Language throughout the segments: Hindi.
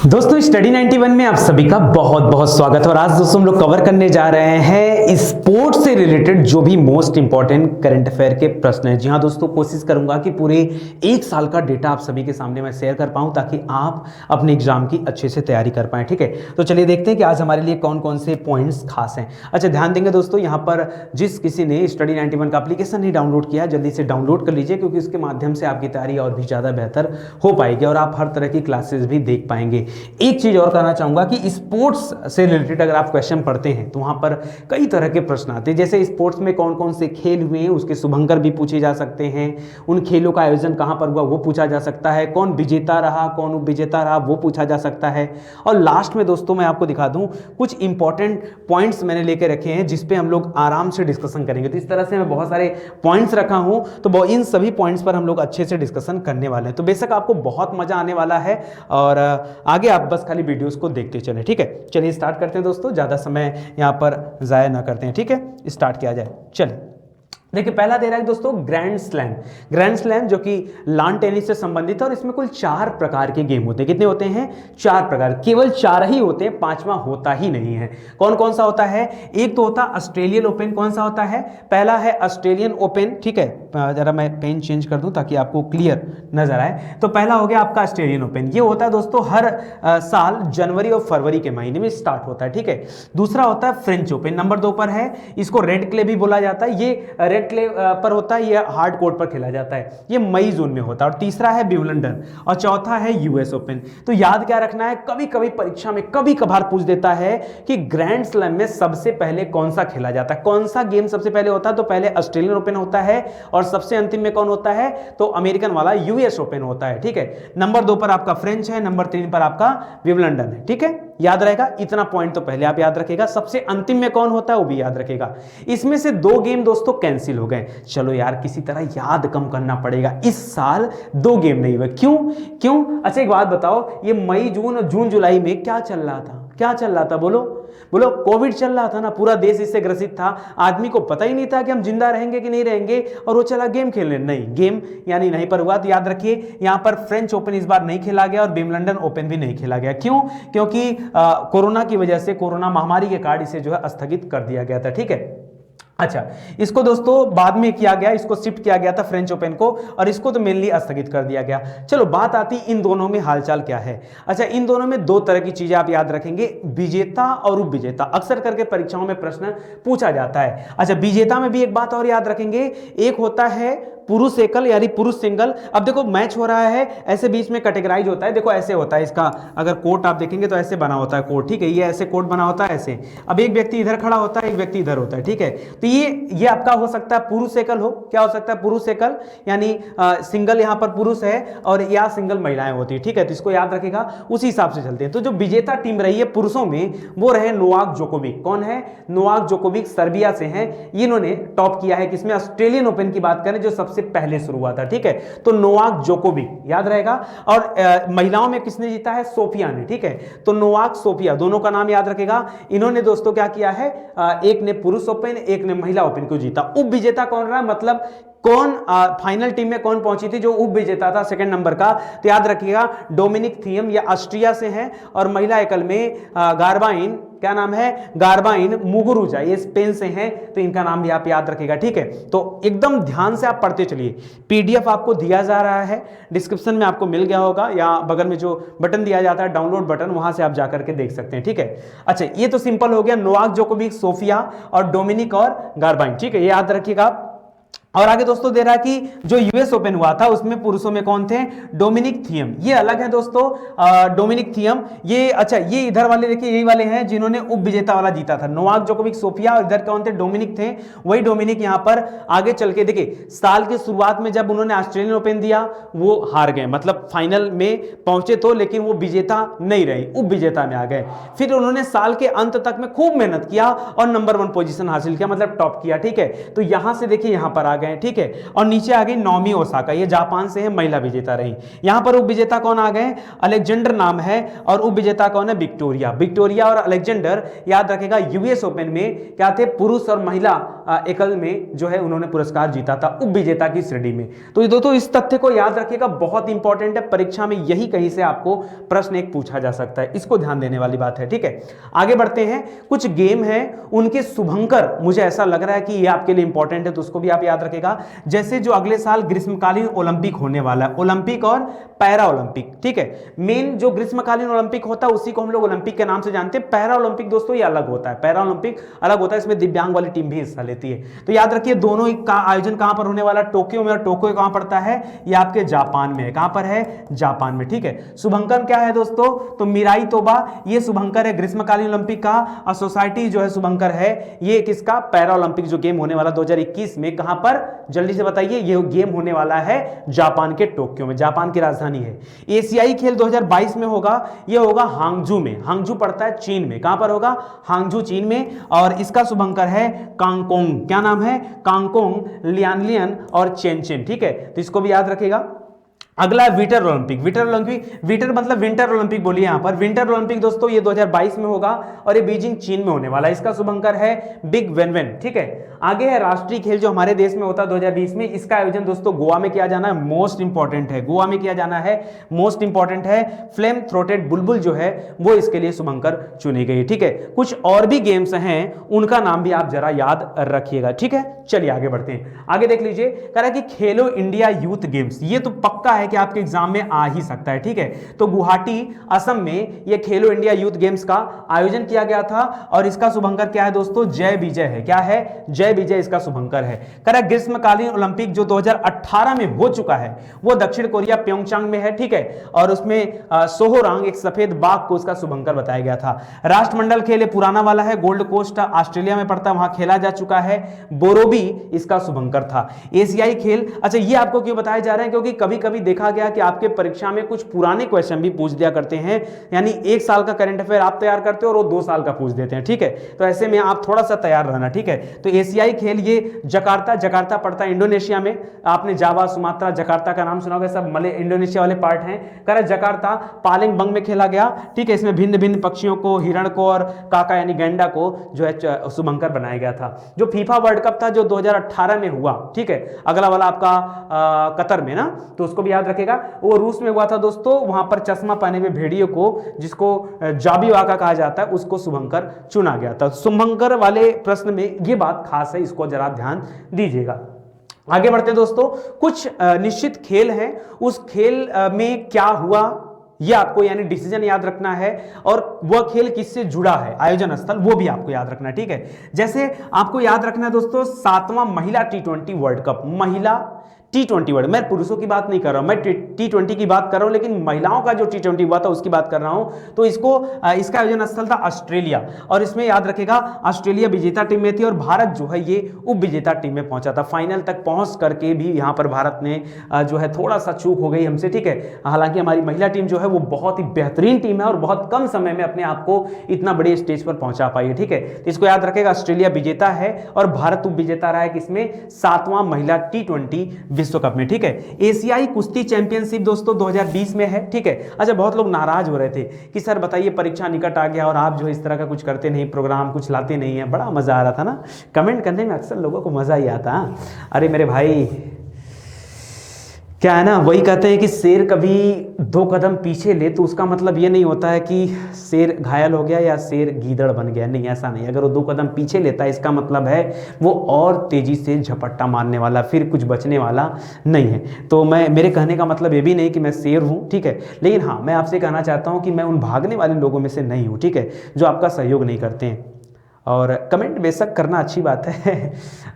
दोस्तों स्टडी 91 में आप सभी का बहुत बहुत स्वागत है। और आज दोस्तों हम लोग कवर करने जा रहे हैं स्पोर्ट्स से रिलेटेड जो भी मोस्ट इंपॉर्टेंट करंट अफेयर के प्रश्न हैं। जी हाँ दोस्तों, कोशिश करूंगा कि पूरे एक साल का डेटा आप सभी के सामने मैं शेयर कर पाऊं ताकि आप अपने एग्जाम की अच्छे से तैयारी कर पाएं। ठीक है, तो चलिए देखते हैं कि आज हमारे लिए कौन कौन से पॉइंट्स खास हैं। अच्छा ध्यान देंगे दोस्तों, यहाँ पर जिस किसी ने स्टडी 91 का एप्लीकेशन नहीं डाउनलोड किया जल्दी से डाउनलोड कर लीजिए, क्योंकि उसके माध्यम से आपकी तैयारी और भी ज़्यादा बेहतर हो पाएगी और आप हर तरह की क्लासेस भी देख पाएंगे। एक चीज और कहना चाहूंगा कि स्पोर्ट्स से रिलेटेड अगर आप क्वेश्चन पढ़ते हैं तो वहां पर कई तरह के प्रश्न आते हैं। जैसे स्पोर्ट्स में कौन कौन से खेल हुए हैं उसके शुभंकर भी पूछे जा सकते हैं, उन खेलों का आयोजन कहां पर हुआ वो पूछा जा सकता है, कौन विजेता रहा कौन उप विजेता रहा वो पूछा जा सकता है। और लास्ट में दोस्तों मैं आपको दिखा दूं कुछ इंपॉर्टेंट पॉइंट्स मैंने लेके रखे हैं जिसपे हम लोग आराम से डिस्कशन करेंगे। तो इस तरह से मैं बहुत सारे पॉइंट्स रखा हूं, तो इन सभी पॉइंट्स पर हम लोग अच्छे से डिस्कशन करने वाले हैं। तो बेशक आपको बहुत मजा आने वाला है और आगे आप बस खाली वीडियोस को देखते चलें। ठीक है, चलिए स्टार्ट करते हैं दोस्तों, ज्यादा समय यहां पर जाया ना करते हैं। ठीक है, स्टार्ट किया जाए। चलिए देखिए, पहला दे रहा है दोस्तों ग्रैंड स्लैम। ग्रैंड स्लैम जो कि लॉन टेनिस से संबंधित है और इसमें कुल 4 प्रकार के गेम होते हैं। कितने होते हैं? 4 प्रकार, केवल 4 ही होते हैं, 5वां होता ही नहीं है। कौन कौन सा होता है? एक तो होता ऑस्ट्रेलियन ओपन। कौन सा होता है? पहला है ऑस्ट्रेलियन ओपन। ठीक है, जरा मैं पेन चेंज कर दूं ताकि आपको क्लियर नजर आए। तो पहला हो गया आपका ऑस्ट्रेलियन ओपन। ये होता है दोस्तों हर साल जनवरी और फरवरी के महीने में स्टार्ट होता है। ठीक है, दूसरा होता है फ्रेंच ओपन, नंबर 2 पर है। इसको रेड क्ले भी बोला जाता है। ये क्ले पर होता है, ये हार्ड कोर्ट पर खेला जाता है, ये मई जून में होता है। और तीसरा है विंबलडन और चौथा है यूएस ओपन। तो याद क्या रखना है, कभी कभी परीक्षा में कभी कभार पूछ देता है कि ग्रैंड स्लैम में सबसे पहले कौन सा खेला जाता है, कौन सा गेम सबसे पहले होता है। तो पहले ऑस्ट्रेलियन ओपन होता है और सबसे अंतिम में कौन होता है? तो अमेरिकन वाला यूएस ओपन होता है। ठीक है, नंबर 2 पर आपका फ्रेंच है, नंबर 3 पर आपका विंबलडन है। ठीक है, याद रहेगा इतना पॉइंट तो पहले आप याद रखेगा। सबसे अंतिम में कौन होता है वो भी याद रखेगा। इसमें से 2 गेम दोस्तों कैंसिल हो गए। चलो यार किसी तरह याद कम करना पड़ेगा, इस साल 2 गेम नहीं हुए। क्यों? अच्छा एक बात बताओ, ये मई जून और जून जुलाई में क्या चल रहा था? क्या चल रहा था? बोलो कोविड चल रहा था ना, पूरा देश इससे ग्रसित था। आदमी को पता ही नहीं था कि हम जिंदा रहेंगे कि नहीं रहेंगे और वो चला गेम खेलने। नहीं, गेम यानी नहीं पर हुआ। तो याद रखिए यहां पर फ्रेंच ओपन इस बार नहीं खेला गया और विंबलडन ओपन भी नहीं खेला गया। क्यों? क्योंकि कोरोना की वजह से, कोरोना महामारी के कारण इसे जो है स्थगित कर दिया गया था। ठीक है, अच्छा इसको दोस्तों बाद में किया गया, इसको शिफ्ट किया गया था फ्रेंच ओपन को और इसको तो मेनली स्थगित कर दिया गया। चलो बात आती इन दोनों में हालचाल क्या है। अच्छा इन दोनों में 2 तरह की चीजें आप याद रखेंगे, विजेता और उप विजेता। अक्सर करके परीक्षाओं में प्रश्न पूछा जाता है। अच्छा विजेता में भी एक बात और याद रखेंगे, एक होता है पुरुष एकल यानी पुरुष सिंगल। अब देखो मैच हो रहा है, ऐसे बीच में कैटेगराइज होता है। देखो ऐसे होता है, इसका अगर कोर्ट आप देखेंगे तो ऐसे बना होता है कोर्ट। ठीक है, ये ऐसे कोर्ट बना होता है ऐसे। अब एक व्यक्ति इधर खड़ा होता है, एक व्यक्ति इधर होता है। ठीक है, तो ये आपका हो सकता है पुरुष एकल हो। क्या हो सकता है? पुरुष एकल, यानी सिंगल यहाँ पर पुरुष है और या सिंगल महिलाएं होती है। ठीक है, तो इसको याद रखेगा, उसी हिसाब से चलते हैं। तो जो विजेता टीम रही है पुरुषों में वो रहे नोवाक जोकोविक। कौन है? नोवाक जोकोविक सर्बिया से हैं। इन्होंने टॉप किया है किसमें? ऑस्ट्रेलियन ओपन की बात करें जो सबसे पहले शुरू हुआ था। ठीक है, तो नोवाक जोकोविक याद रहेगा। और महिलाओं में किसने जीता है? सोफिया ने। ठीक है, तो नोवाक सोफिया दोनों का नाम याद रखेगा। इन्होंने दोस्तों क्या किया है, एक ने पुरुष ओपन एक ने महिला ओपन को जीता। उप विजेता कौन रहा? मतलब कौन फाइनल टीम में कौन पहुंची थी जो उप विजेता था सेकंड नंबर का? तो याद रखिएगा डोमिनिक थियम, या ऑस्ट्रिया से हैं। और महिला एकल में गार्बाइन, क्या नाम है? गार्बाइन मुगुरुजा, ये स्पेन से हैं। तो इनका नाम भी आप याद रखिएगा। ठीक है, तो एकदम ध्यान से आप पढ़ते चलिए। पीडीएफ आपको दिया जा रहा है, डिस्क्रिप्शन में आपको मिल गया होगा या बगल में जो बटन दिया जाता है डाउनलोड बटन, वहां से आप जाकर के देख सकते हैं। ठीक है, अच्छा ये तो सिंपल हो गया, नोवाक जोकोविक, सोफिया और डोमिनिक और गार्बाइन। ठीक है, ये याद रखिएगा आप। और आगे दोस्तों दे रहा है कि जो यूएस ओपन हुआ था उसमें पुरुषों में कौन थे? Dominic Thiem. ये अलग है दोस्तों, डोमिनिक थियम ये। अच्छा ये इधर वाले देखिए, यही वाले हैं जिन्होंने उप विजेता वाला जीता था। नोवाक जोकोविक, सोफिया, और इधर कौन थे? डोमिनिक थे। वही डोमिनिक यहाँ पर आगे चल के देखिए, साल की शुरुआत में जब उन्होंने ऑस्ट्रेलियन ओपन दिया वो हार गए, मतलब फाइनल में पहुंचे तो, लेकिन वो विजेता नहीं रहे, उप विजेता में आ गए। फिर उन्होंने साल के अंत तक में खूब मेहनत किया और नंबर 1 पोजीशन हासिल किया, मतलब टॉप किया। ठीक है, तो यहां से देखिए यहां पर आ गए, ठीक है। और नीचे आ गई नाओमी ओसाका, ये जापान से है, महिला विजेता रही। यहां पर उप विजेता कौन आ गए, अलेक्जेंडर नाम है, और उप विजेता कौन है, विक्टोरिया। विक्टोरिया और अलेक्जेंडर, याद रखेगा यूएस ओपन में क्या थे, पुरुष और महिला एकल में जो है उन्होंने पुरस्कार जीता था उप विजेता की श्रेणी में। तो ये दोस्तों इस तथ्य को याद रखिएगा, बहुत इंपॉर्टेंट है, परीक्षा में यही कहीं से आपको प्रश्न एक पूछा जा सकता है, इसको ध्यान देने वाली बात है, ठीक है। आगे बढ़ते हैं, कुछ गेम है उनके शुभंकर, मुझे ऐसा लग रहा है कि ये आपके लिए इंपॉर्टेंट है, तो उसको भी आप याद रखेगा। जैसे जो अगले साल ग्रीष्मकालीन ओलंपिक होने वाला है, ओलंपिक और पैरा ओलंपिक, ठीक है। मेन जो ग्रीष्मकालीन ओलंपिक होता है उसी को हम लोग ओलंपिक के नाम से जानते हैं। पैरा ओलंपिक दोस्तों ये अलग होता है, पैरा ओलंपिक अलग होता है, इसमें दिव्यांग वाली टीम भी हिस्सा लेती है। तो याद रखिए दोनों का आयोजन कहां पर होने वाला, टोक्यो में, और टोक्यो कहां पड़ता है, ये आपके जापान में है। कहां पर है, जापान में, ठीक है। शुभंकर क्या है दोस्तों, तो मिराई तोबा, ये शुभंकर है ग्रीष्मकालीन ओलंपिक का, और सोसाइटी जो है शुभंकर है ये किसका, पैरा ओलंपिक जो गेम होने वाला 2021 में, कहां पर, जल्दी से बताइए, ये गेम होने वाला है जापान के टोक्यो में, जापान की राजधानी है। एशियाई खेल 2022 में होगा, ये होगा हांगजू में, हांगजू पड़ता है चीन में, कहां पर होगा, हांगजू चीन में, और इसका शुभंकर है कांगकोंग, क्या नाम है, कांगकोंग, लियानलियन और चेनचेन, ठीक है। तो इसको भी याद रखेगा। अगला है winter Olympic, winter Olympic, winter मतलब विंटर ओलंपिक बोलिए यहां पर, विंटर ओलंपिक दोस्तों ये 2022 में होगा, और ये बीजिंग चीन में होने वाला है। इसका शुभंकर है बिग वेनवेन, ठीक है। आगे है राष्ट्रीय खेल जो हमारे देश में होता है 2020 में, इसका आयोजन दोस्तों गोवा में किया जाना है, मोस्ट इंपॉर्टेंट है, गोवा में किया जाना है, मोस्ट इंपॉर्टेंट है। फ्लेम थ्रोटेड बुलबुल जो है वो इसके लिए शुभंकर चुनी गई, ठीक है। कुछ और भी गेम्स हैं, उनका नाम भी आप जरा याद रखिएगा, ठीक है। चलिए आगे बढ़ते हैं, आगे देख लीजिए, कह रहा है कि खेलो इंडिया यूथ गेम्स, ये तो पक्का है कि आपके एग्जाम में आ ही सकता है, ठीक है। तो गुवाहाटी असम में ये खेलो इंडिया यूथ गेम्स का आयोजन किया गया था, और इसका शुभंकर क्या है दोस्तों, जय विजय है, क्या है, जय विजय इसका शुभंकर है। कह रहा है ग्रीष्मकालीन ओलंपिक जो 2018 में हो चुका है वो दक्षिण कोरिया प्योंगचांग में है, ठीक है, और उसमें सोहोरांग एक सफेद बाघ को उसका शुभंकर बताया गया था। राष्ट्रमंडल खेल पुराना वाला है, गोल्ड कोस्ट ऑस्ट्रेलिया में पड़ता है, वहां खेला जा चुका है, बोरोबी इसका शुभंकर था। एशियाई खेल, अच्छा ये आपको क्यों बताया जा रहा है, क्योंकि कभी कभी देखा गया कि आपके परीक्षा में कुछ पुराने क्वेश्चन भी पूछ दिया करते हैं, यानी 1 साल का करंट अफेयर आप तैयार करते हो और वो 2 साल का पूछ देते हैं, ठीक है। तो ऐसे में आप थोड़ा सा तैयार रहना, ठीक है। तो एशियाई खेल ये जकार्ता, जकार्ता पड़ता है इंडोनेशिया में, आपने जावा, सुमात्रा, जकार्ता का नाम सुना होगा, सब मले इंडोनेशिया वाले पार्ट हैं। कह जकार्ता पालिंगबंग में खेला गया, ठीक है। इसमें भिन्न भिन्न पक्षियों को, हिरण को और काका यानी गैंडा को जो है शुभंकर बनाया गया था। जो फीफा वर्ल्ड कप था जो 2018 में हुआ, ठीक है, अगला वाला आपका कतर में ना, तो उसको भी याद रखेगा, वो रूस में हुआ था दोस्तों। वहां पर चश्मा पहने हुए भेड़ियों को, जिसको जाबी वाका कहा जाता है, उसको शुभंकर चुना गया था। शुभंकर वाले प्रश्न में ये बात खास है, इसको जरा ध्यान दीजिएगा। आगे बढ़ते हैं दोस्तों, कुछ निश्चित खेल हैं, उस खेल में क्या हुआ ये आपको यानी डिसीजन याद रखना है, और वह खेल किससे जुड़ा है, आयोजन स्थल, वो भी आपको याद रखना है, ठीक है। जैसे आपको याद रखना है दोस्तों 7वां महिला T20 वर्ल्ड कप, महिला T20 वर्ल्ड, मैं पुरुषों की बात नहीं कर रहा हूं, मैं T20 की बात कर रहा हूं, लेकिन महिलाओं का जो T20 हुआ था उसकी बात कर रहा हूं। तो इसका आयोजन स्थल था ऑस्ट्रेलिया, और इसमें याद रखेगा ऑस्ट्रेलिया विजेता टीम में थी, और भारत जो है ये उप विजेता टीम में पहुंचा था। फाइनल तक पहुंच करके भी यहां पर भारत ने जो है थोड़ा सा चूक हो गई हमसे, ठीक है। हालांकि हमारी महिला टीम जो है वो बहुत ही बेहतरीन टीम है, और बहुत कम समय में अपने आप को इतना बड़े स्टेज पर पहुंचा पाई है, ठीक है। तो इसको याद रखेगा, ऑस्ट्रेलिया विजेता है और भारत उप विजेता रहा है किसमें, 7वां महिला T20 विश्व कप में, ठीक है। एशियाई कुश्ती चैंपियनशिप दोस्तों 2020 में है, ठीक है। अच्छा बहुत लोग नाराज हो रहे थे कि सर बताइए परीक्षा निकट आ गया और आप जो इस तरह का कुछ करते नहीं, प्रोग्राम कुछ लाते नहीं है। बड़ा मजा आ रहा था ना, कमेंट करने में अक्सर लोगों को मजा ही आता। अरे मेरे भाई क्या है ना, वही कहते हैं कि शेर कभी 2 कदम पीछे ले तो उसका मतलब ये नहीं होता है कि शेर घायल हो गया या शेर गीदड़ बन गया, नहीं ऐसा नहीं। अगर वो 2 कदम पीछे लेता है इसका मतलब है वो और तेजी से झपट्टा मारने वाला, फिर कुछ बचने वाला नहीं है। तो मेरे कहने का मतलब ये भी नहीं कि मैं शेर हूँ, ठीक है, लेकिन हाँ मैं आपसे कहना चाहता हूँ कि मैं उन भागने वाले लोगों में से नहीं हूँ, ठीक है, जो आपका सहयोग नहीं करते हैं। और कमेंट बेशक करना अच्छी बात है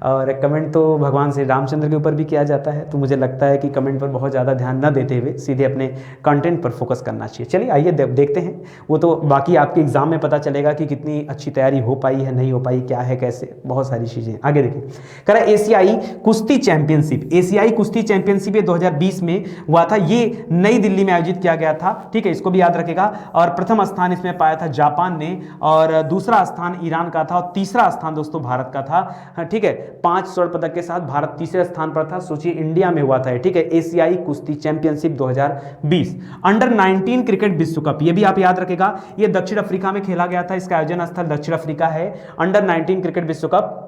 और कमेंट तो भगवान श्री रामचंद्र के ऊपर भी किया जाता है, तो मुझे लगता है कि कमेंट पर बहुत ज़्यादा ध्यान न देते हुए सीधे अपने कंटेंट पर फोकस करना चाहिए। चलिए आइए देखते हैं, वो तो बाकी आपके एग्जाम में पता चलेगा कि कितनी अच्छी तैयारी हो पाई है, नहीं हो पाई, क्या है कैसे, बहुत सारी चीज़ें। आगे देखिए, कह रहा है एशियाई कुश्ती चैंपियनशिप, एशियाई कुश्ती चैंपियनशिप ये 2020 में हुआ था, ये नई दिल्ली में आयोजित किया गया था, ठीक है, इसको भी याद रखेगा। और प्रथम स्थान इसमें पाया था जापान ने, और दूसरा स्थान ईरान का का था और तीसरा स्थान दोस्तों भारत का था। हाँ, ठीक है, 5 स्वर्ण पदक के साथ भारत तीसरे स्थान पर था। सोचिए इंडिया में हुआ था, ठीक है, एशियाई कुश्ती चैंपियनशिप 2020। अंडर 19 क्रिकेट विश्व कप, ये भी आप याद रखेगा, ये दक्षिण अफ्रीका में खेला गया था, इसका आयोजन स्थल दक्षिण अफ्रीका है। अंडर 19 क्रिकेट विश्व कप,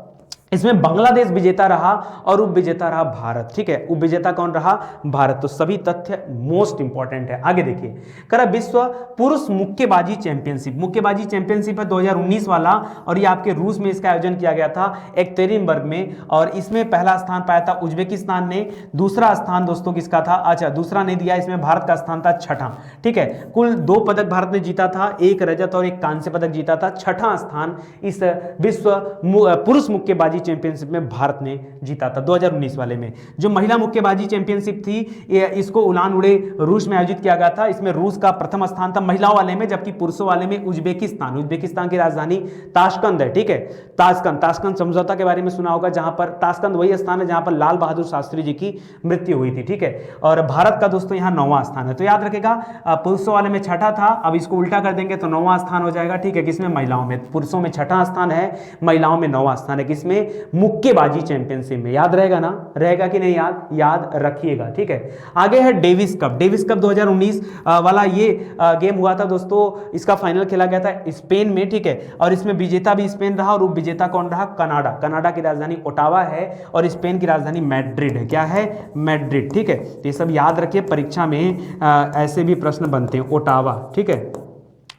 इसमें बांग्लादेश विजेता रहा और उप विजेता रहा भारत। ठीक है, उप विजेता कौन रहा? भारत। तो सभी तथ्य मोस्ट इंपॉर्टेंट है। आगे देखिए, करा विश्व पुरुष मुक्केबाजी चैंपियनशिप, मुक्केबाजी चैंपियनशिप है 2019 वाला, और ये आपके रूस में इसका आयोजन किया गया था एकतेरिनबर्ग में, और इसमें पहला स्थान पाया था उज्बेकिस्तान ने। दूसरा स्थान दोस्तों किसका था? अच्छा, दूसरा नहीं दिया, इसमें भारत का स्थान था छठा। ठीक है, कुल 2 पदक भारत ने जीता था, 1 रजत और 1 कांस्य पदक जीता था। छठा स्थान इस विश्व पुरुष मुक्केबाजी चैंपियनशिप में भारत ने जीता था 2019 वाले में। जो महिला मुक्केबाजी चैंपियनशिप थी, इसको उलान उड़े रूस में आयोजित किया गया था। इसमें रूस का प्रथम स्थान था महिलाओं वाले में, जबकि पुरुषों वाले में उज्बेकिस्तान, उज्बेकिस्तान की राजधानी ताशकंद है। ठीक है, ताशकंद समझौता के बारे में सुना होगा, जहां पर ताशकंद वही स्थान है जहां पर लाल बहादुर शास्त्री जी की मृत्यु हुई थी। ठीक है, और भारत का दोस्तों यहां 9वां स्थान है। तो याद रखेगा, पुरुषों वाले में छठा था, अब इसको उल्टा कर देंगे तो 9वां स्थान हो जाएगा। ठीक है, किसमें? महिलाओं में। पुरुषों में छठा स्थान है, महिलाओं में 9वां स्थान है। किसमें? मुक्केबाजी चैंपियनशिप में। याद रहेगा ना? रहेगा कि नहीं? याद रखिएगा। ठीक है, आगे है डेविस कप। डेविस कप 2019 वाला ये गेम हुआ था दोस्तों, इसका फाइनल खेला गया था स्पेन में। ठीक है, और इसमें विजेता भी स्पेन रहा और उप विजेता कौन रहा? कनाडा। कनाडा की राजधानी ओटावा है और स्पेन की राजधानी मैड्रिड है। क्या है? मैड्रिड। ठीक है, तो ये सब याद रखिए, परीक्षा में ऐसे भी प्रश्न बनते हैं, ओटावा। ठीक है,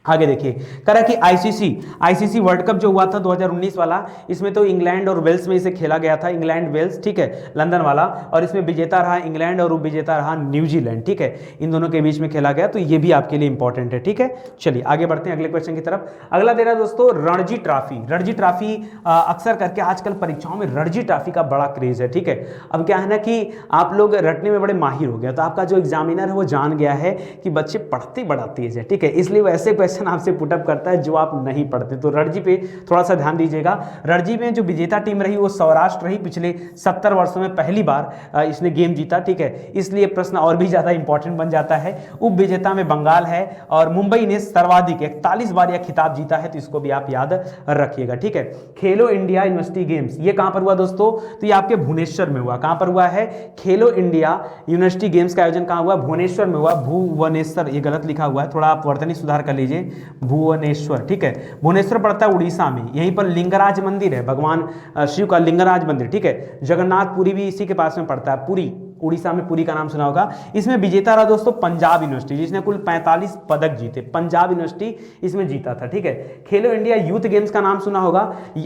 आगे देखिए, करा कि आईसीसी वर्ल्ड कप जो हुआ था 2019 वाला, इसमें तो इंग्लैंड और वेल्स में इसे खेला गया था, इंग्लैंड वेल्स। ठीक है, लंदन वाला, और इसमें विजेता रहा इंग्लैंड और उप विजेता रहा न्यूजीलैंड। ठीक है, इन दोनों के बीच में खेला गया, तो ये भी आपके लिए इंपॉर्टेंट है। ठीक है, चलिए आगे बढ़ते हैं अगले क्वेश्चन की तरफ। अगला दे रहा है दोस्तों रणजी ट्रॉफी। रणजी ट्रॉफी अक्सर करके आजकल परीक्षाओं में रणजी ट्रॉफी का बड़ा क्रेज है। ठीक है, अब क्या है ना कि आप लोग रटने में बड़े माहिर हो गए, तो आपका जो एग्जामिनर है वो जान गया है कि बच्चे पढ़ते बड़ा तेज है। ठीक है, इसलिए वो ऐसे क्वेश्चन आपसे पुटअप करता है जो आप नहीं पढ़ते। तो रणजी पे थोड़ा सा ध्यान दीजिएगा। रणजी में जो विजेता टीम रही वो सौराष्ट्र रही, पिछले 70 वर्षों में पहली बार इसने गेम जीता। ठीक है, इसलिए प्रश्न और भी ज्यादा इंपॉर्टेंट बन जाता है। उप विजेता में बंगाल है और मुंबई ने सर्वाधिक 41 बार यह खिताब जीता है, तो इसको भी आप याद रखिएगा। ठीक है, खेलो इंडिया यूनिवर्सिटी गेम्स, ये कहां पर हुआ दोस्तों? तो ये आपके भुवनेश्वर में हुआ। कहां पर हुआ है? खेलो इंडिया यूनिवर्सिटी गेम्स का आयोजन कहां हुआ? भुवनेश्वर में हुआ। भुवनेश्वर, ये गलत लिखा हुआ है, थोड़ा आप वर्तनी सुधार कर लीजिए। भुवनेश्वर। ठीक है, भुवनेश्वर पड़ता है उड़ीसा में, यहीं पर लिंगराज मंदिर है, भगवान शिव का लिंगराज मंदिर। ठीक है, जगन्नाथपुरी भी इसी के पास में पड़ता है, पुरी, उड़ीसा में पुरी का नाम सुना होगा। इसमें विजेता रहा दोस्तों पंजाब यूनिवर्सिटी, जिसने कुल 45 पदक जीते। पंजाब यूनिवर्सिटी इसमें जीता था। ठीक है, खेलो इंडिया यूथ गेम्स का नाम सुना होगा।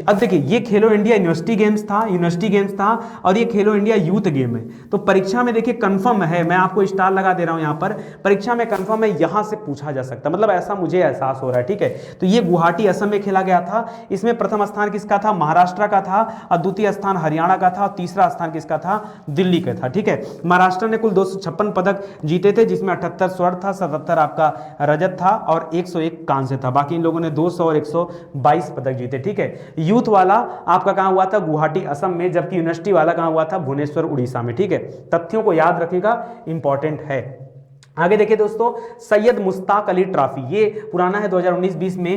अब देखिए, ये खेलो इंडिया यूनिवर्सिटी गेम्स था और ये खेलो इंडिया यूथ गेम है। तो परीक्षा में देखिए कंफर्म है, मैं आपको स्टार लगा दे रहा हूं यहां पर, परीक्षा में कंफर्म है, यहां से पूछा जा सकता, मतलब ऐसा मुझे एहसास हो रहा है। ठीक है, तो ये गुवाहाटी असम में खेला गया था। इसमें प्रथम स्थान किसका था? महाराष्ट्र का था, और द्वितीय स्थान हरियाणा का था, और तीसरा स्थान किसका था? दिल्ली का था। ठीक है, महाराष्ट्र ने कुल 256 पदक जीते थे, जिसमें 78 स्वर्ण था, 77 आपका रजत था और 101 कांस्य था। बाकी इन लोगों ने 200 और 122 पदक जीते। ठीक है, यूथ वाला आपका कहां हुआ था? गुवाहाटी असम में, जबकि यूनिवर्सिटी वाला कहां हुआ था? भुवनेश्वर उड़ीसा में। ठीक है, तथ्यों को याद रखिएगा, इंपॉर्टेंट है। आगे देखिए दोस्तों, सैयद मुश्ताक अली ट्रॉफी, ये पुराना है, 2019-20 में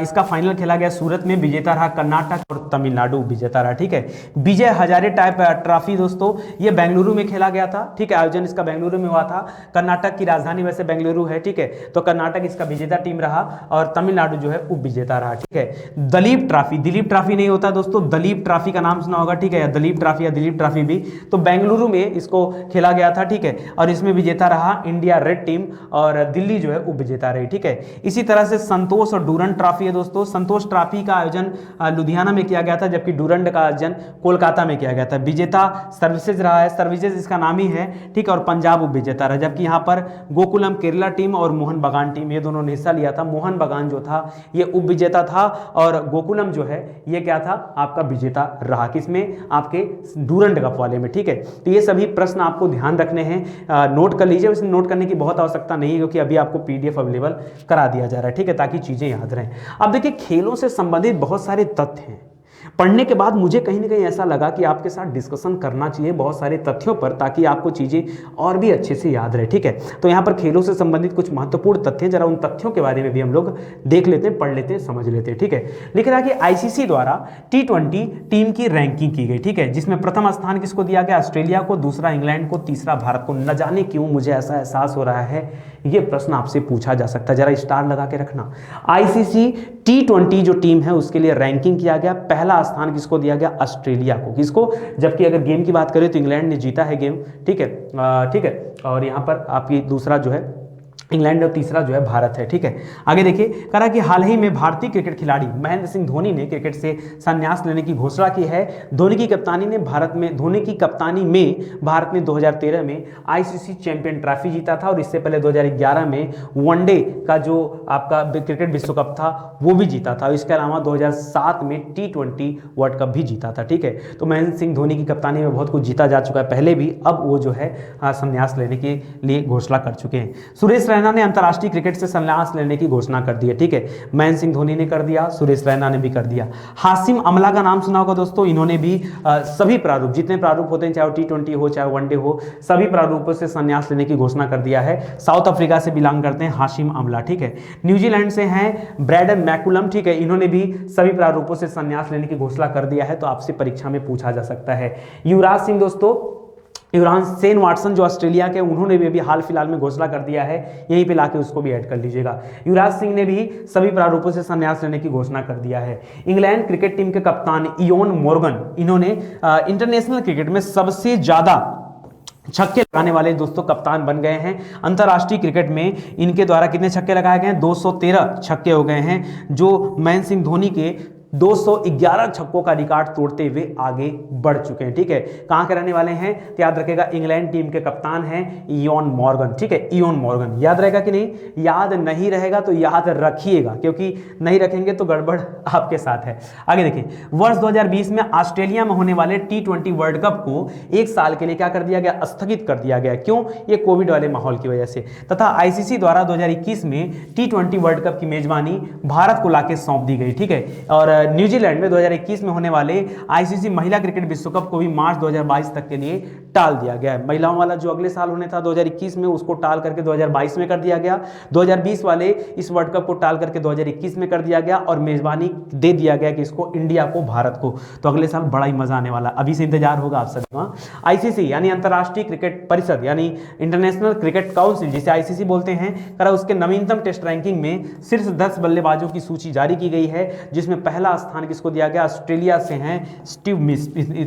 इसका फाइनल खेला गया सूरत में। विजेता रहा कर्नाटक और तमिलनाडु विजेता रहा। ठीक है, विजय हजारे टाइप ट्रॉफी दोस्तों, ये बेंगलुरु में खेला गया था। ठीक है, आयोजन इसका बेंगलुरु में हुआ था। कर्नाटक की राजधानी वैसे बेंगलुरु है। ठीक है, तो कर्नाटक इसका विजेता टीम रहा और तमिलनाडु जो है उप विजेता रहा। ठीक है, दलीप ट्रॉफी, दिलीप ट्रॉफी नहीं होता दोस्तों, दलीप ट्रॉफी का नाम सुना होगा। ठीक है, दलीप ट्रॉफी या दिलीप ट्रॉफी भी, तो बेंगलुरु में इसको खेला गया था। ठीक है, और इसमें विजेता रहा इंडिया रेड टीम और दिल्ली जो है उप विजेता रही। ठीक है, इसी तरह से संतोष और डूरंड ट्रॉफी है दोस्तों। संतोष ट्रॉफी का आयोजन लुधियाना में किया गया था, जबकि डूरंड का आयोजन कोलकाता में किया गया था। विजेता सर्विसेज रहा है, सर्विसेज इसका नाम ही है। ठीक है, और पंजाब उप विजेता रहा, जबकि यहाँ पर गोकुलम केरला टीम और मोहन बगान टीम, ये दोनों ने हिस्सा लिया था। मोहन बगान जो था ये उप विजेता था और गोकुलम जो है ये क्या था? आपका विजेता रहा। किसमें? आपके डूरंड कप वाले में। ठीक है, तो ये सभी प्रश्न आपको ध्यान रखने हैं, नोट कर लीजिए। वैसे नोट करने की बहुत आवश्यकता नहीं है, क्योंकि अभी आपको पीडीएफ अवेलेबल करा दिया जा रहा है। ठीक है, ताकि चीजें याद रहें। अब देखिए, खेलों से संबंधित बहुत सारे तथ्य हैं पढ़ने के बाद मुझे कहीं ना कहीं ऐसा लगा कि आपके साथ डिस्कशन करना चाहिए बहुत सारे तथ्यों पर, ताकि आपको चीज़ें और भी अच्छे से याद रहे। ठीक है, तो यहाँ पर खेलों से संबंधित कुछ महत्वपूर्ण तथ्य, जरा उन तथ्यों के बारे में भी हम लोग देख लेते हैं, पढ़ लेते हैं, समझ लेते हैं। ठीक है, लिख रहा है कि आईसीसी द्वारा T20 टीम की रैंकिंग की गई। ठीक है, जिसमें प्रथम स्थान किसको दिया गया? ऑस्ट्रेलिया को, दूसरा इंग्लैंड को, तीसरा भारत को। न जाने क्यों मुझे ऐसा एहसास हो रहा है ये प्रश्न आपसे पूछा जा सकता है, जरा स्टार लगा के रखना। आईसीसी T20 जो टीम है उसके लिए रैंकिंग किया गया, पहला स्थान किसको दिया गया? ऑस्ट्रेलिया को। किसको? जबकि अगर गेम की बात करें तो इंग्लैंड ने जीता है गेम। ठीक है, ठीक है, और यहाँ पर आपकी दूसरा जो है इंग्लैंड और तीसरा जो है भारत है। ठीक है, आगे देखिए, कहा कि हाल ही में भारतीय क्रिकेट खिलाड़ी महेंद्र सिंह धोनी ने क्रिकेट से संन्यास लेने की घोषणा की है। धोनी की कप्तानी में भारत ने 2013 में आईसीसी चैंपियन ट्रॉफी जीता था, और इससे पहले 2011 में वनडे का जो आपका क्रिकेट विश्व कप था वो भी जीता था। इसके अलावा 2007 में T20 वर्ल्ड कप भी जीता था। ठीक है, तो महेंद्र सिंह धोनी की कप्तानी में बहुत कुछ जीता जा चुका है पहले भी, अब वो जो है संन्यास लेने के लिए घोषणा कर चुके हैं। सुरेश रैना ने अंतर्राष्ट्रीय क्रिकेट से संन्यास लेने की घोषणा कर दी है। ठीक है, महेंद्र सिंह धोनी ने कर दिया, सुरेश रैना ने भी कर दिया। हाशिम अमला का नाम सुना होगा दोस्तों, इन्होंने भी सभी प्रारूप, जितने प्रारूप होते हैं, चाहे T20 हो चाहे वनडे हो, सभी प्रारूपों से संन्यास लेने की घोषणा कर दिया है। साउथ अफ्रीका से बिलोंग करते हैं हाशिम अमला। ठीक है, न्यूजीलैंड से हैं ब्रैडन मैकुलम। ठीक है, इन्होंने भी सभी प्रारूपों से संन्यास लेने की घोषणा कर दिया है, तो आपसे परीक्षा में पूछा जा सकता है। युवराज सिंह दोस्तों, युवराज शेन वाटसन जो ऑस्ट्रेलिया के, उन्होंने भी अभी हाल फिलहाल में घोषणा कर दिया है, यहीं पे लाके उसको भी ऐड कर लीजिएगा। युवराज सिंह ने भी सभी प्रारूपों से संन्यास लेने की घोषणा कर दिया है। इंग्लैंड क्रिकेट टीम के कप्तान इयोन मॉर्गन, इन्होंने इंटरनेशनल क्रिकेट में सबसे ज्यादा छक्के लगाने वाले दोस्तों कप्तान बन गए हैं। अंतरराष्ट्रीय क्रिकेट में इनके द्वारा कितने छक्के लगाए गए हैं? 213 छक्के हो गए हैं, जो महेंद्र सिंह धोनी के 211 छक्कों का रिकॉर्ड तोड़ते हुए आगे बढ़ चुके हैं। ठीक है, कहां के रहने वाले हैं? तो याद रखेगा इंग्लैंड टीम के कप्तान हैं इयोन मॉर्गन। ठीक है, इयोन मॉर्गन याद रहेगा कि नहीं? याद नहीं रहेगा तो याद रखिएगा, क्योंकि नहीं रखेंगे तो गड़बड़ आपके साथ है। आगे देखिए, वर्ष 2020 में ऑस्ट्रेलिया में होने वाले T20 वर्ल्ड कप को एक साल के लिए क्या कर दिया गया? स्थगित कर दिया गया। क्यों? ये कोविड वाले माहौल की वजह से। तथा आईसीसी द्वारा 2021 में T20 वर्ल्ड कप की मेजबानी भारत को लाके सौंप दी गई। ठीक है, और न्यूजीलैंड में 2021 में होने वाले आईसीसी महिला क्रिकेट विश्व कप को भी मार्च 2022 तक के लिए टाल दिया गया है। महिलाओं वाला जो अगले साल होने था 2021 में, उसको टाल करके 2022 में कर दिया गया। 2020 वाले इस वर्ल्ड कप को टाल करके 2021 में कर दिया गया, और मेजबानी दे दिया गया कि इसको इंडिया को, भारत को। तो अगले साल बड़ा ही मजा आने वाला, अभी से इंतजार होगा आप सभी का। आईसीसी यानी अंतर्राष्ट्रीय क्रिकेट परिषद, यानी इंटरनेशनल क्रिकेट काउंसिल जिसे आईसीसी बोलते हैं, करा उसके नवीनतम टेस्ट रैंकिंग में शीर्ष 10 बल्लेबाजों की सूची जारी की गई है, जिसमें पहला स्थान किसको दिया गया? ऑस्ट्रेलिया से हैं स्टीव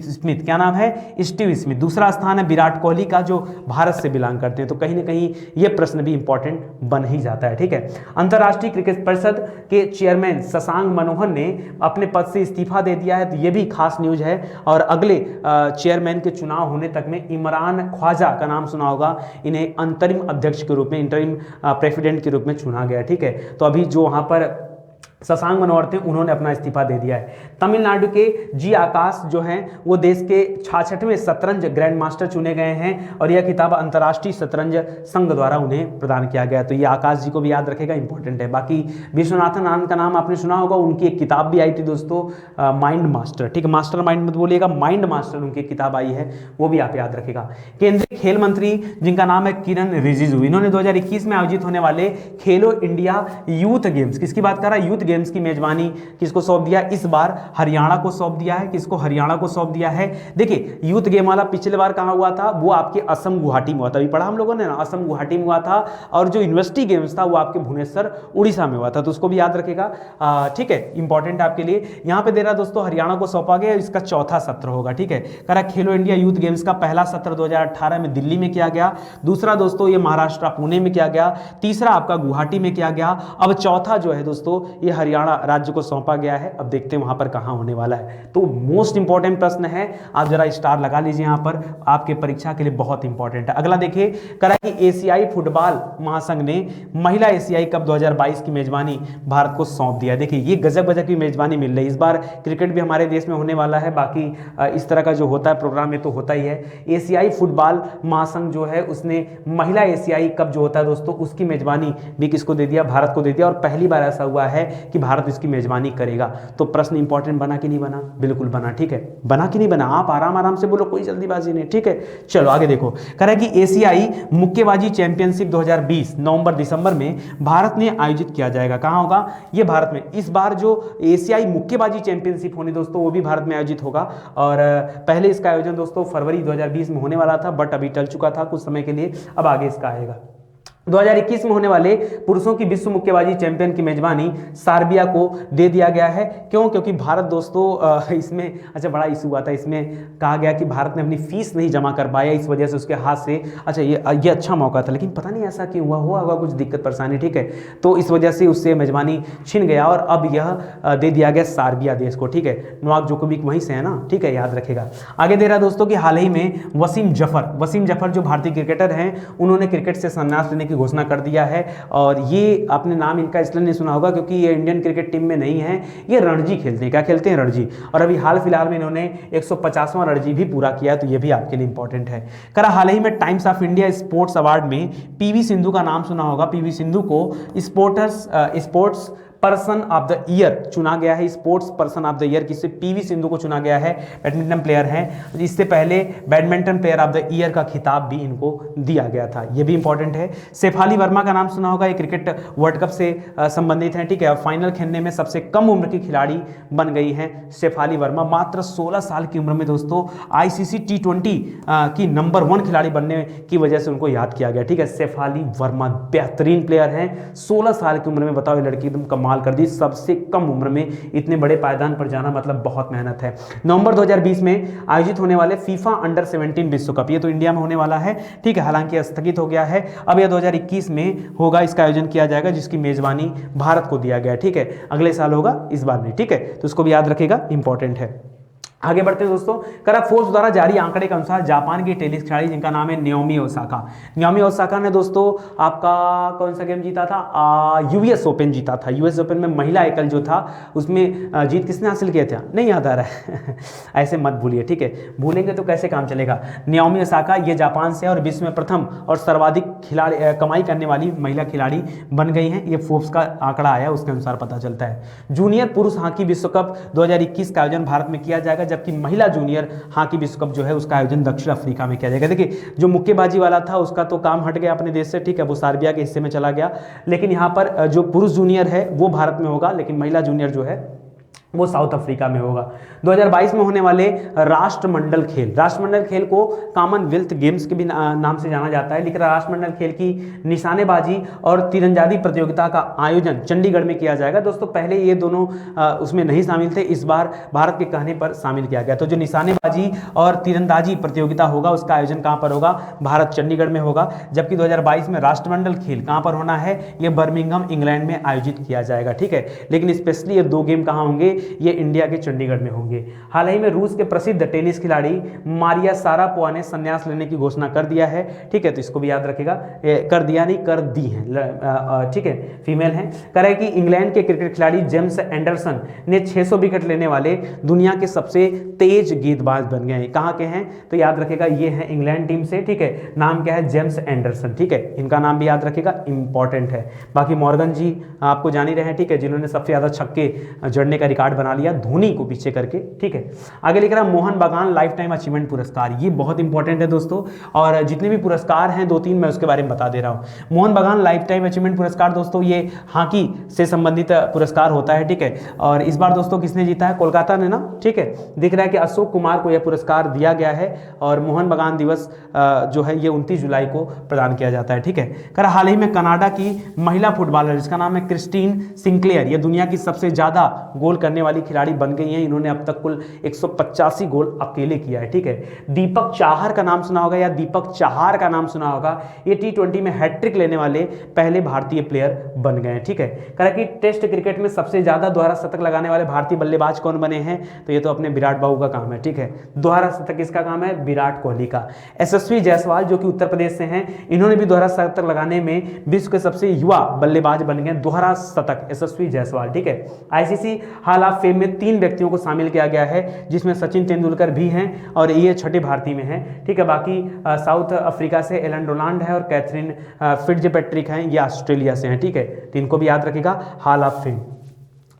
स्मिथ। क्या नाम है? Steve Smith. दूसरा स्थान है विराट कोहली का, जो भारत से बिलोंग करते हैं। तो कहीं ना कहीं यह प्रश्न भी इंपॉर्टेंट बन ही जाता है। ठीक है, अंतर्राष्ट्रीय क्रिकेट परिषद के चेयरमैन शशांक मनोहर ने अपने पद से इस्तीफा दे दिया है, तो यह भी खास न्यूज है। और अगले चेयरमैन के चुनाव होने तक में इमरान ख्वाजा का नाम सुना होगा, इन्हें अंतरिम अध्यक्ष के रूप में, इंटरिम प्रेसिडेंट के रूप में चुना गया। ठीक है, तो अभी जो वहां पर शशांक मनोहर थे, उन्होंने अपना इस्तीफा दे दिया है। तमिलनाडु के जी आकाश जो हैं वो देश के 66वें शतरंज ग्रैंड मास्टर चुने गए हैं, और यह खिताब अंतर्राष्ट्रीय शतरंज संघ द्वारा उन्हें प्रदान किया गया। तो ये आकाश जी को भी याद रखेगा, इंपॉर्टेंट है। बाकी विश्वनाथन आनंद का नाम आपने सुना होगा, उनकी एक किताब भी आई थी दोस्तों, माइंड मास्टर। ठीक है, मास्टर माइंड मत बोलिएगा, माइंड मास्टर उनकी किताब आई है, वो भी आप याद रखेगा। केंद्रीय खेल मंत्री जिनका नाम है किरण रिजिजू, इन्होंने 2021 में आयोजित होने वाले खेलो इंडिया यूथ गेम्स, किसकी बात कर रहा है? यूथ गेम्स की मेजबानी किसको सौंप दिया? इस बार हरियाणा को सौंप दिया है। किसको? हरियाणा को सौंप दिया है। देखिए, यूथ गेम वाला पिछले बार कहां हुआ था? वो आपके असम गुवाहाटी में हुआ था, अभी पढ़ा हम लोगों ने ना, असम गुवाहाटी में हुआ था। और जो यूनिवर्सिटी गेम्स था वो आपके भुवनेश्वर उड़ीसा में हुआ था, तो उसको भी याद रखेगा। ठीक है, इंपॉर्टेंट है आपके लिए। यहां पे दे रहा दोस्तों हरियाणा को सौंपा गया, इसका चौथा सत्र होगा। ठीक है, करा खेलो इंडिया यूथ गेम्स का पहला सत्र 2018 में दिल्ली में किया गया, दूसरा दोस्तों ये महाराष्ट्र पुणे में किया गया, तीसरा आपका गुवाहाटी में किया गया, अब चौथा जो है दोस्तों ये हरियाणा राज्य को सौंपा गया है। अब देखते हैं वहां पर कहां होने वाला है। तो मोस्ट इंपॉर्टेंट प्रश्न है, आप जरा स्टार लगा लीजिए यहां पर, आपके परीक्षा के लिए बहुत इंपॉर्टेंट है। अगला देखिए, करा कि एशियाई फुटबॉल महासंघ ने महिला एशियाई कप 2022 की मेजबानी भारत को सौंप दिया। देखिए, ये गजब गजब की मेजबानी मिल रही है। इस बार क्रिकेट भी हमारे देश में होने वाला है, बाकी इस तरह का जो होता है प्रोग्राम में तो होता ही है। एशियाई फुटबॉल महासंघ जो है उसने महिला एशियाई कप जो होता है दोस्तों, उसकी मेजबानी भी किसको दे दिया? भारत को दे दिया। और पहली बार ऐसा हुआ है कि भारत इसकी मेजबानी करेगा। तो प्रश्न इंपॉर्टेंट बना कि नहीं बना? बिल्कुल बना, ठीक है, बना कि नहीं बना? आप आराम आराम से बोलो, कोई जल्दीबाजी नहीं, ठीक है। चलो आगे देखो, कह रहा है कि एशियाई मुक्केबाजी चैंपियनशिप 2020 नवंबर दिसंबर में भारत में आयोजित किया जाएगा। कहां होगा? ये भारत में। इस बार जो एशियाई मुक्केबाजी चैंपियनशिप होनी दोस्तों, वो भी भारत में आयोजित होगा। और पहले इसका आयोजन दोस्तों फरवरी 2020 में होने वाला था, बट अभी टल चुका था कुछ समय के लिए, अब आगे इसका आएगा। 2021 में होने वाले पुरुषों की विश्व मुक्केबाजी चैंपियन की मेजबानी सर्बिया को दे दिया गया है। क्यों? क्योंकि भारत दोस्तों इसमें अच्छा बड़ा इशू हुआ था, इसमें कहा गया कि भारत ने अपनी फीस नहीं जमा कर पाया, इस वजह से उसके हाथ से अच्छा ये अच्छा मौका था, लेकिन पता नहीं ऐसा क्यों हुआ होगा कुछ दिक्कत परेशानी, ठीक है। तो इस वजह से उससे मेजबानी छिन गया और अब यह दे दिया गया सर्बिया देश को, ठीक है। नोवाक जोकोविक वहीं से है ना, ठीक है, याद रखेगा। आगे दे रहा दोस्तों कि हाल ही में वसीम जफर जो भारतीय क्रिकेटर हैं, उन्होंने क्रिकेट से संन्यास लेने की घोषणा कर दिया है। और ये आपने नाम इनका इसलिए नहीं सुना होगा क्योंकि ये इंडियन क्रिकेट टीम में नहीं है, ये रणजी खेलते हैं। क्या खेलते हैं? रणजी। और अभी हाल फिलहाल में इन्होंने 150वां रणजी भी पूरा किया, तो ये भी आपके लिए इंपॉर्टेंट है। करा हाल ही में times of India sports award में पीवी सिंधु का नाम सुना होगा। पीवी सिंधु को sports person of the year चुना गया है। Sports person of the year किससे? पीवी सिंधु को चुना गया है। बैडमिंटन प्लेयर हैं, इससे पहले badminton player of the year का खिताब भी इनको दिया गया था, ये भी इंपॉर्टेंट है। शेफाली वर्मा का नाम सुना होगा, ये क्रिकेट वर्ल्ड कप से संबंधित हैं, ठीक है। फाइनल खेलने में सबसे कम उम्र की खिलाड़ी बन गई हैं शेफाली वर्मा। मात्र 16 साल की उम्र में दोस्तों आईसीसी T20 की नंबर 1 खिलाड़ी बनने की वजह से उनको याद किया गया, ठीक है। शेफाली वर्मा बेहतरीन प्लेयर हैं, 16 साल की उम्र में बताओ, ये लड़की एकदम कमाल कर दी। सबसे कम उम्र में इतने बड़े पायदान पर जाना मतलब बहुत मेहनत है। नवंबर 2020 में आयोजित होने वाले फीफा अंडर 17 विश्व कप, ये तो इंडिया में होने वाला है, ठीक है, हालांकि स्थगित हो गया है। अब यह 2021 में होगा, इसका आयोजन किया जाएगा, जिसकी मेजबानी भारत को दिया गया है, ठीक है। अगले साल होगा, इस बार नहीं, ठीक है। तो इसको भी याद रखिएगा, इंपॉर्टेंट है। आगे बढ़ते हैं दोस्तों। करा फोर्ब्स द्वारा जारी आंकड़े के अनुसार जापान की टेनिस खिलाड़ी जिनका नाम है नाओमी ओसाका ने दोस्तों आपका कौन सा गेम जीता था? यूएस ओपन जीता था। यूएस ओपन में महिला एकल जो था उसमें जीत किसने हासिल किया था? नहीं याद आ रहा है ऐसे मत भूलिए, ठीक है, भूलेंगे तो कैसे काम चलेगा। नाओमी ओसाका ये जापान से और विश्व में प्रथम और सर्वाधिक खिलाड़ी कमाई करने वाली महिला खिलाड़ी बन गई हैं। ये फोर्ब्स का आंकड़ा आया, उसके अनुसार पता चलता है। जूनियर पुरुष हॉकी विश्व कप 2021 का आयोजन भारत में किया जाएगा, जबकि महिला जूनियर हॉकी विश्व कप जो है उसका आयोजन दक्षिण अफ्रीका में किया जाएगा। देखिए जो मुक्केबाजी वाला था उसका तो काम हट गया अपने देश से, ठीक है, वो सर्बिया के हिस्से में चला गया, लेकिन यहाँ पर जो पुरुष जूनियर है वो भारत में होगा, लेकिन महिला जूनियर जो है वो साउथ अफ्रीका में होगा। 2022 में होने वाले राष्ट्रमंडल खेल को कॉमनवेल्थ गेम्स के भी नाम से जाना जाता है, लेकिन राष्ट्रमंडल खेल की निशानेबाजी और तीरंदाजी प्रतियोगिता का आयोजन चंडीगढ़ में किया जाएगा। दोस्तों पहले ये दोनों उसमें नहीं शामिल थे, इस बार भारत के कहने पर शामिल किया गया। तो जो निशानेबाजी और तीरंदाजी प्रतियोगिता होगा उसका आयोजन कहाँ पर होगा? भारत चंडीगढ़ में होगा। जबकि 2022 में राष्ट्रमंडल खेल कहाँ पर होना है? ये बर्मिंघम इंग्लैंड में आयोजित किया जाएगा, ठीक है। लेकिन स्पेशली ये 2 गेम कहाँ होंगे? ये इंडिया के चंडीगढ़ में होंगे। हाल ही में रूस के प्रसिद्ध टेनिस खिलाड़ी मारिया शारापोवा ने संन्यास लेने की घोषणा कर दिया है, ठीक है। तो इसको भी याद रखेगा, कर दिया नहीं कर दी है, ठीक है, फीमेल है। करे कि इंग्लैंड के क्रिकेट खिलाड़ी जेम्स एंडरसन ने 600 विकेट लेने वाले दुनिया के सबसे तेज गेंदबाज बन गए हैं। कहाँ के हैं? तो याद रखेगा ये है इंग्लैंड टीम से, ठीक है। नाम क्या है? जेम्स एंडरसन, ठीक है, इनका नाम भी याद रखेगा, इंपॉर्टेंट है। बाकी मॉर्गन जी आपको जान ही रहे हैं, ठीक है, जिन्होंने सबसे ज्यादा छक्के जड़ने का रिकॉर्ड बना लिया धोनी को पीछे करके, ठीक है। आगे लिख रहा है मोहन बागान लाइफ टाइम अचीवमेंट पुरस्कार, ये बहुत इंपॉर्टेंट है दोस्तों, और जितने भी पुरस्कार हैं 2-3 मैं उसके बारे में बता दे रहा हूं। मोहन बागान लाइफ टाइम अचीवमेंट पुरस्कार दोस्तों ये हॉकी से संबंधित पुरस्कार होता है, ठीक है। और इस बार दोस्तों किसने जीता है? कोलकाता ने ना, ठीक है। दिख रहा है कि अशोक कुमार को यह पुरस्कार दिया गया है, और मोहन बागान दिवस जो है ये 29 जुलाई को प्रदान किया जाता है, ठीक है। कर हाल ही में कनाडा की महिला फुटबॉलर जिसका नाम है क्रिस्टीन सिंक्लेयर, ये दुनिया की सबसे ज्यादा गोल करने वाली खिलाड़ी बन गई हैं। इन्होंने अब तक कुल 185 गोल अकेले किया है, ठीक है। दीपक चाहर का नाम सुना होगा, या दीपक चाहार का नाम सुना होगा, ये T20 में हैट्रिक लेने वाले पहले भारतीय प्लेयर बन गए हैं, ठीक है। कहा कि टेस्ट क्रिकेट में सबसे ज्यादा दोहरा शतक लगाने वाले भारतीय बल्लेबाज कौन बने हैं? तो ये तो अपने विराट बाबू का काम है, ठीक है। दोहरा शतक किसका काम है? विराट कोहली का। यशस्वी जायसवाल जो कि उत्तर प्रदेश से हैं, इन्होंने भी दोहरा शतक लगाने में विश्व के सबसे युवा बल्लेबाज बन गए। दोहरा शतक यशस्वी जायसवाल, ठीक है। आईसीसी हॉल ऑफ फेम में 3 व्यक्तियों को शामिल किया गया है, जिसमें सचिन तेंदुलकर भी हैं और ये 6ठे भारतीय में हैं, ठीक है। बाकी साउथ अफ्रीका से एलन डोनाल्ड है और कैथरीन फिट्जपैट्रिक हैं, ये ऑस्ट्रेलिया से हैं, ठीक है। तो इनको भी याद रखिएगा, हॉल ऑफ फेम।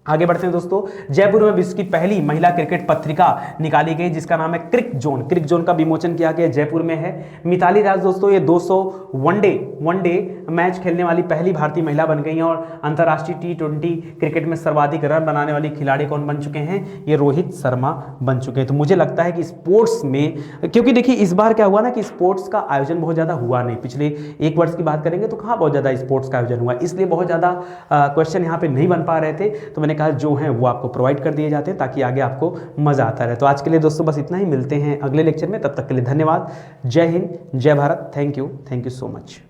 आगे बढ़ते हैं दोस्तों। जयपुर में विश्व की पहली महिला क्रिकेट पत्रिका निकाली गई जिसका नाम है क्रिक जोन। क्रिक जोन का विमोचन किया गया, जयपुर में है। मिताली राज दोस्तों ये 200 वनडे मैच खेलने वाली पहली भारतीय महिला बन गई हैं और अंतर्राष्ट्रीय T20 क्रिकेट में सर्वाधिक रन बनाने वाली खिलाड़ी कौन बन चुके हैं? ये रोहित शर्मा बन चुके हैं। तो मुझे लगता है कि स्पोर्ट्स में, क्योंकि देखिए इस बार क्या हुआ ना कि स्पोर्ट्स का आयोजन बहुत ज़्यादा हुआ नहीं। पिछले एक वर्ष की बात करेंगे तो कहाँ बहुत ज़्यादा स्पोर्ट्स का आयोजन हुआ, इसलिए बहुत ज़्यादा क्वेश्चन यहाँ पे नहीं बन पा रहे थे। तो मैंने कहा जो है वो आपको प्रोवाइड कर दिए जाते हैं ताकि आगे आपको मज़ा आता रहे। तो आज के लिए दोस्तों बस इतना ही, मिलते हैं अगले लेक्चर में, तब तक के लिए धन्यवाद। जय हिंद, जय Bharat, thank you so much.